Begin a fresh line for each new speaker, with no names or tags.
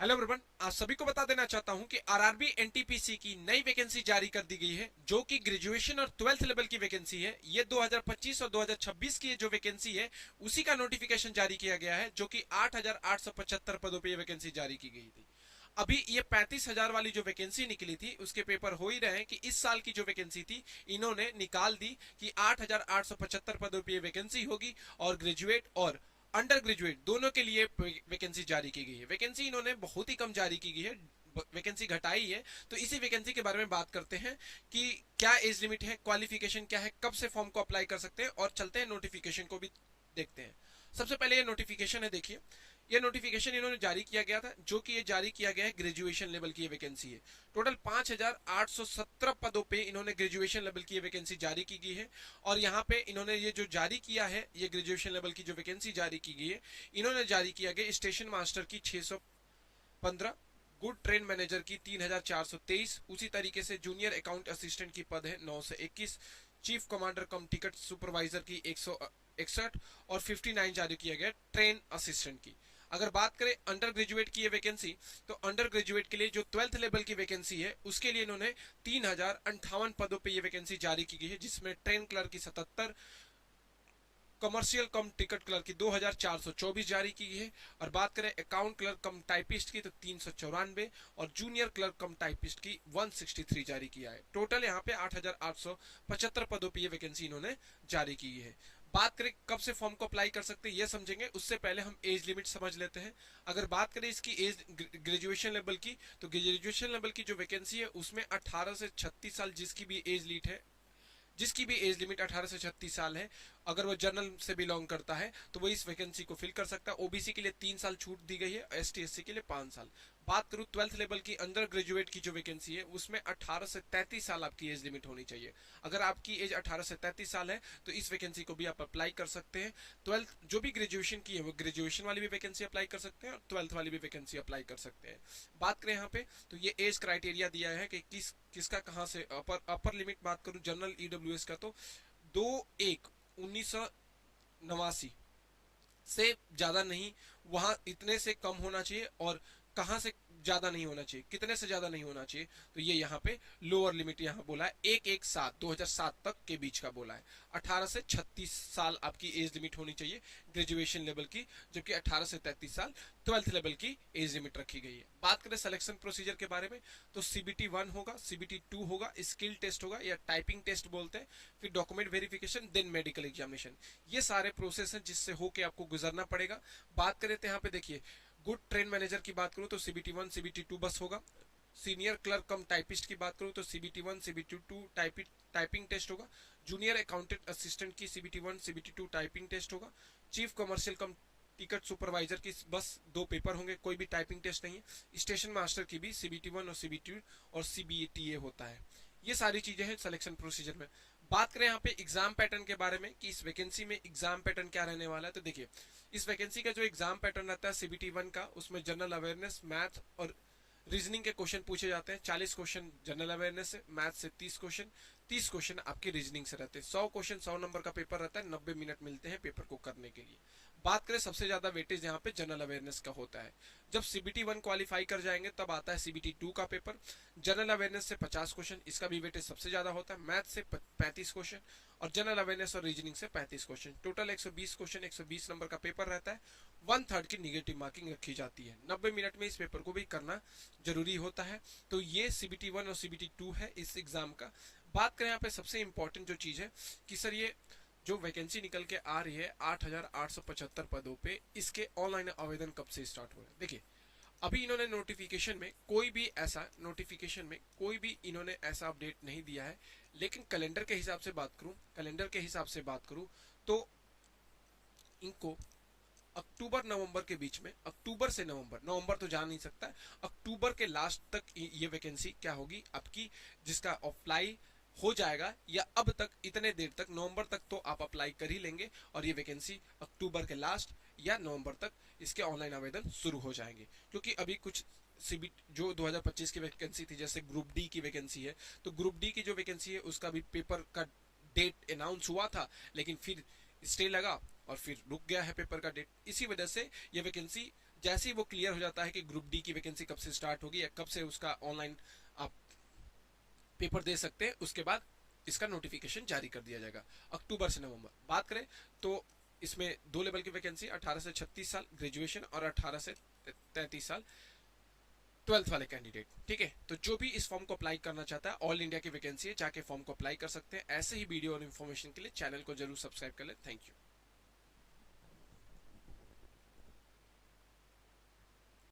Hello everyone, आप सभी को बता देना चाहता हूं कि आरआरबी एनटीपीसी की नई वैकेंसी जारी कर दी गई है, जो कि ग्रेजुएशन और 12th लेवल की वैकेंसी है। ये 2025 और 2026 की जो वैकेंसी है उसी का नोटिफिकेशन जारी किया गया है, जो कि 8,875 पदों पर यह वैकेंसी जारी की गई थी। अभी ये 35,000 वाली जो वैकेंसी निकली थी उसके पेपर हो ही रहे हैं कि इस साल की जो वैकेंसी थी इन्होंने निकाल दी कि 8,875 पदों पर वैकेंसी होगी और ग्रेजुएट और अंडर ग्रेजुएट दोनों के लिए वैकेंसी जारी की गई है। वैकेंसी इन्होंने बहुत ही कम जारी की गई है, वैकेंसी घटाई है। तो इसी वैकेंसी के बारे में बात करते हैं कि क्या एज लिमिट है, क्वालिफिकेशन क्या है, कब से फॉर्म को अप्लाई कर सकते हैं, और चलते हैं नोटिफिकेशन को भी देखते हैं। सबसे पहले ये नोटिफिकेशन है, देखिए ये नोटिफिकेशन इन्होंने जारी किया गया था, जो कि ये जारी किया गया है ग्रेजुएशन लेवल की वैकेंसी है। टोटल 5,817 पदों पे इन्होंने ग्रेजुएशन लेवल की वैकेंसी जारी की गई है। और यहाँ पे इन्होंने ये जो जारी किया है, ये ग्रेजुएशन लेवल की जो वैकेंसी जारी की गई है, इन्होंने जारी किया गया स्टेशन मास्टर की 615, गुड ट्रेन मैनेजर की 3,423, उसी तरीके से जूनियर अकाउंट असिस्टेंट की पद है 9 से 21, चीफ कमांडर कम टिकट सुपरवाइजर की 161 और 59 जारी किया गया ट्रेन असिस्टेंट की। अगर बात करें अंडर ग्रेजुएट की ये वैकेंसी, तो अंडर ग्रेजुएट के लिए जो 12th लेवल की वैकेंसी है उसके लिए इन्होंने 3,058 पदों पे ये वैकेंसी जारी की गई है, जिसमें ट्रेन क्लर्क की 77, कमर्शियल कम टिकट क्लर्क की 2,424 जारी की गई है। और बात करें अकाउंट क्लर्क कम टाइपिस्ट की तो 394 और जूनियर क्लर्क कम टाइपिस्ट की 163 जारी किया है। टोटल यहाँ पे 8,875 पदों पर यह वैकेंसी इन्होंने जारी की है। बात करें कब से फॉर्म को अप्लाई कर सकते हैं ये समझेंगे, उससे पहले हम एज लिमिट समझ लेते हैं। अगर बात करें इसकी एज ग्रेजुएशन लेवल की, तो ग्रेजुएशन लेवल की जो वैकेंसी है उसमें 18 से 36 साल जिसकी भी एज लिमिट है, जिसकी भी एज लिमिट 18 से 36 साल है, अगर वो जनरल से बिलोंग करता है तो वो इस वैकेंसी को फिल कर सकता है। ओबीसी के लिए 3 साल छूट दी गई है, एसटी एससी के लिए 5 साल। बात करूं 12th लेवल की अंडर ग्रेजुएट की जो वैकेंसी है उसमें 18 से 33 साल आपकी एज लिमिट होनी चाहिए। अगर आपकी एज 18 से 33 साल है तो इस वैकेंसी को भी आप अप्लाई कर सकते हैं। 12th जो भी ग्रेजुएशन की है वो ग्रेजुएशन वाली भी वैकेंसी अप्लाई कर सकते हैं और 12th वाली भी वैकेंसी अप्लाई कर सकते हैं। बात करें यहाँ पे तो ये एज क्राइटेरिया दिया है कि किसका कहाँ से अपर लिमिट बात करूं जनरल ईडब्ल्यूएस का, तो 2/1/1989 से ज्यादा नहीं, वहां इतने से कम होना चाहिए। और कहां से ज्यादा नहीं होना चाहिए, कितने से ज्यादा नहीं होना चाहिए, तो ये यहाँ पे लोअर लिमिट यहाँ बोला है 1/1/7/2007 तक के बीच का बोला है। 18 से 36 साल आपकी एज लिमिट होनी चाहिए ग्रेजुएशन लेवल की, जबकि 18 से 33 साल 12th लेवल की एज लिमिट रखी गई है। बात करें सिलेक्शन प्रोसीजर के बारे में, तो सीबीटी 1 होगा, सीबीटी 2 होगा, स्किल टेस्ट होगा या टाइपिंग टेस्ट बोलते हैं, फिर document verification, then medical examination. ये सारे प्रोसेस हैं जिससे होके आपको गुजरना पड़ेगा। बात करें तो यहाँ पे देखिए गुड ट्रेन मैनेजर की बात करूं तो सीबीटी 1 सीबीटी 2 बस होगा। सीनियर क्लर्क कम टाइपिस्ट की बात करूं तो सीबीटी 1 सीबीटी 2 टाइपिंग टेस्ट होगा। जूनियर अकाउंटेंट असिस्टेंट की सीबीटी 1 सीबीटी 2 टाइपिंग टेस्ट होगा। चीफ कमर्शियल कम टिकट सुपरवाइजर की बस 2 पेपर होंगे, कोई भी टाइपिंग टेस्ट नहीं है। स्टेशन मास्टर की भी सीबीटी 1 और सीबीटी और सीबीटीए होता है। ये सारी चीजें हैं सिलेक्शन प्रोसीजर में। बात करें यहाँ पे एग्जाम पैटर्न के बारे में कि इस वैकेंसी में एग्जाम पैटर्न क्या रहने वाला है, तो देखिए इस वैकेंसी का जो एग्जाम पैटर्न रहता है सीबीटी 1 का, उसमें जनरल अवेयरनेस, मैथ और रीजनिंग के क्वेश्चन पूछे जाते हैं। 40 क्वेश्चन जनरल अवेयरनेस से, मैथ से 30 क्वेश्चन, 30 क्वेश्चन आपके रीजनिंग से रहते हैं। 100 क्वेश्चन 100 नंबर का पेपर रहता है, 90 मिनट मिलते हैं पेपर को करने के लिए। बात करें सबसे ज्यादा वेटेज यहाँ पे जनरल अवेयरनेस का होता है। जब सीबीटी 1 क्वालिफाई कर जाएंगे तब आता है सीबीटी 2 का पेपर। जनरल अवेयरनेस से 50 क्वेश्चन, इसका भी वेटेज सबसे ज्यादा होता है। मैथ से 35 क्वेश्चन और जनरल अवेयरनेस और रीजनिंग से 35 क्वेश्चन। टोटल 120 क्वेश्चन, 120 नंबर का पेपर रहता है। 1/3 की निगेटिव मार्किंग रखी जाती है। 90 मिनट में इस पेपर को भी करना जरूरी होता है। तो ये सीबीटी 1 और सीबीटी 2 है इस एग्जाम का। बात करें यहाँ पे सबसे इंपॉर्टेंट जो चीज है कि सर ये जो वैकेंसी निकल के आ रही है 8,875 पदों पे, इसके ऑनलाइन आवेदन कब से स्टार्ट हो रहे हैं। देखिए अभी इन्होंने नोटिफिकेशन में कोई भी इन्होंने ऐसा अपडेट नहीं दिया है। लेकिन कैलेंडर के हिसाब से बात करूं तो इनको अक्टूबर नवंबर के बीच में, अक्टूबर से नवंबर तो जा नहीं सकता है, अक्टूबर के लास्ट तक ये वैकेंसी क्या होगी आपकी, जिसका अप्लाई हो जाएगा, या अब तक इतने देर तक नवंबर तक तो आप अप्लाई कर ही लेंगे और ये वैकेंसी अक्टूबर के लास्ट या नवंबर तक इसके ऑनलाइन आवेदन शुरू हो जाएंगे। क्योंकि अभी कुछ सीबी जो 2025 की वैकेंसी थी, जैसे ग्रुप डी की वैकेंसी है, तो ग्रुप डी की जो वैकेंसी है उसका भी पेपर का डेट अनाउंस हुआ था, लेकिन फिर स्टे लगा और फिर रुक गया है पेपर का डेट। इसी वजह से ये वैकेंसी जैसे ही वो क्लियर हो जाता है कि ग्रुप डी की वैकेंसी कब से स्टार्ट होगी या कब से उसका ऑनलाइन आप पेपर दे सकते हैं, उसके बाद इसका नोटिफिकेशन जारी कर दिया जाएगा अक्टूबर से नवंबर। बात करें तो इसमें 2 लेवल की वैकेंसी, 18 से 36 साल ग्रेजुएशन और 18 से 33 साल 12th वाले कैंडिडेट। ठीक है, तो जो भी इस फॉर्म को अप्लाई करना चाहता है, ऑल इंडिया की वैकेंसी है, जाके फॉर्म को अप्लाई कर सकते हैं। ऐसे ही वीडियो और इन्फॉर्मेशन के लिए चैनल को जरूर सब्सक्राइब कर ले। Thank you.